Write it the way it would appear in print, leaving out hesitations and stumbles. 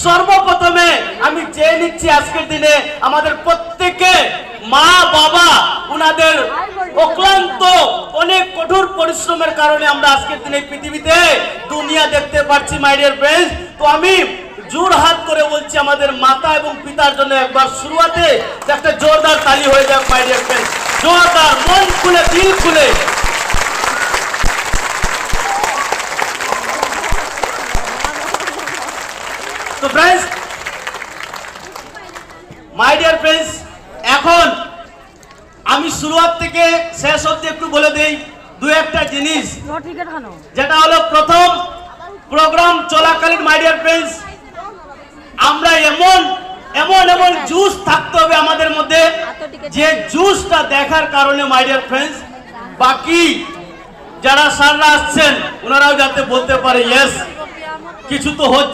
সর্বপ্রথমে আমি চেয়ে নিচ্ছি আজকের দিনে আমাদের প্রত্যেকে মা বাবা উনাদের অক্লান্ত অনেক কঠোর পরিশ্রমের কারণে আমরা আজকের দিনে পৃথিবীতে দুনিয়া দেখতে পাচ্ছি মাই ডিয়ার ফ্রেন্ডস। তো আমি জোর হাত করে বলছি আমাদের মাতা এবং পিতার জন্য একবার শুরুতে একটা জোরদার তালি হয়ে যাক মাই ডিয়ার ফ্রেন্ডস, জোরদার, মন খুলে দিল খুলে। তো ফ্রেন্ডস, মাই ডিয়ার ফ্রেন্ডস, এখন আমি শুরুয়াত থেকে শেষ অবধি একটু বলে দেই দু একটা জিনিস, যেটা হলো প্রথম প্রোগ্রাম চলাকালীন মাই ডিয়ার ফ্রেন্ডস আমরা এমন এমন এমন জুস থাকতে হবে আমাদের মধ্যে যে জুসটা দেখার কারণে মাই ডিয়ার ফ্রেন্ডস বাকি যারা স্যাররা আসছেন ওনারাও যাতে বলতে পারে ইয়েস কিছু তো হচ্ছে।